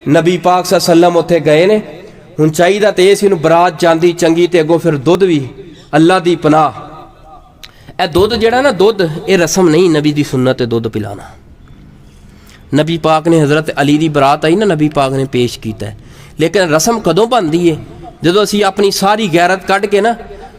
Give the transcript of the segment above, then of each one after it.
नबी पाक सल्लम उत्थे गए ने। हुण चाहिदा ते इस बरात जांदी चंगी ते अगों फिर दुध भी अल्लाह दी पनाह। ए दुध जिहड़ा ना दुध ये रस्म नहीं, नबी दी सुन्नत है दुध पिलाना। नबी पाक ने हज़रत अली दी बरात आई ना, नबी पाक ने पेश किया है। लेकिन रस्म कदों बनती है जदों असीं अपनी सारी गैरत कढ़ के ना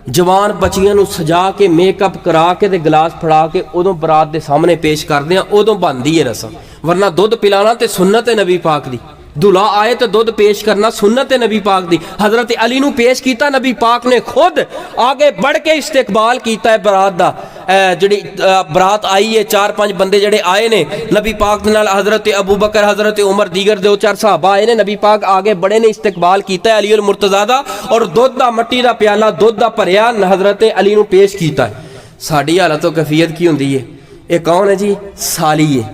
जवान बच्चियां नूं सजा के मेकअप करा के ते गिलास फड़ा के उदों बरात दे सामने पेश करदे हां, उदों बनती है रस्म। वरना दुध पिलाना ते सुन्नत है नबी पाक दी। दुल्हा आए तो दुध पेश करना सुन्नत है नबी पाक दी। हज़रत अली नूं पेश किया, नबी पाक ने खुद आगे बढ़ के इस्तेकबाल किया है बरात दा। जिहड़ी बरात आई है, 4-5 बंदे जिहड़े आए ने नबी पाक दे नाल, हज़रत अबू बकर, हज़रत उमर, दीगर 2-4 सहाबा आए ने। नबी पाक आगे बड़े ने, इस्तेकबाल किया अली उल मुर्तज़ा दा, और दुध दा मट्टी दा प्याला दुध दा भरिया हज़रत अली नूं पेश किया है। साडी हालत तो कैफियत की हुंदी है? ये कौन है जी? साली है।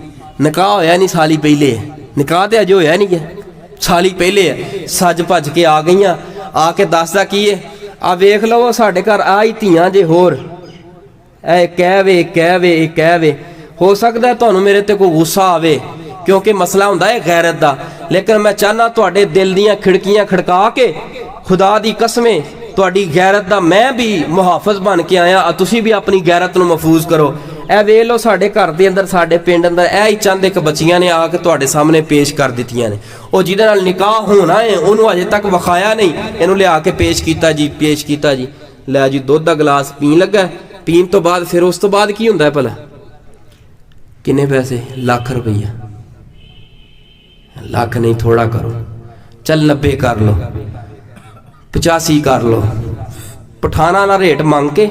निकाह होया नहीं, साली पहले है। निकाह तो अजे होया नहीं है, साली पहले है। सज भज के आ गई, आके दसदा की है, आ वेख लो साडे घर आई धीआं जे होर कह वे। हो सकता है तुहानूं मेरे ते कोई गुस्सा आवे, क्योंकि मसला हुंदा है गैरत दा। लेकिन मैं चाहना तुहाडे दिल दीआं खिड़कियां खड़का के खुदा दी कसमें तुहाडी गैरत दा मैं भी मुहाफिज बन के आया, तुसीं भी अपनी गैरत नूं महफूज करो। ए वे लो साडे घर दे अंदर, साडे पिंड अंदर ए ही चंद एक बच्चियां ने आके तुहाडे सामने पेश कर दित्तियां ने। ओ जिहदे नाल निकाह होना है उहनूं अजे तक विखाया नहीं, इहनूं लिया के पेश कीता जी, पेश कीता जी। लै जी दुध दा गिलास पीन लगा। पीन तो बाद फिर उस तो बाद की हुंदा है भला? किन्ने पैसे? लाख रुपया। लाख नहीं, थोड़ा करो, चल 90 कर लो, 85 कर लो। पठाना वाला रेट मंग के,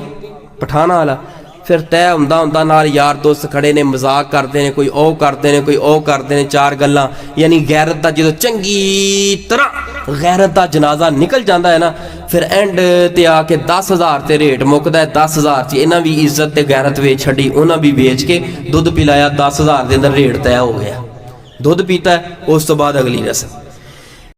पठाना वाला फिर तय हुंदा नाल यार दोस्त खड़े ने, मजाक करते हैं, कोई ओ करते हैं, कोई ओ करते हैं, चार गल्लां। यानी गैरत दा जो चंगी तरह गैरत दा जनाजा निकल जाता है ना, फिर एंड ते आके 10,000 ते रेट मुकदा है। 10,000 च इन्हां भी इज्जत ते गैरत वेच छड्डी, उन्हां भी बेच के दुध पिलाया, 10,000 दे अंदर रेट तय हो गया। दुध पीता है, उस तो बाद अगली रस्म।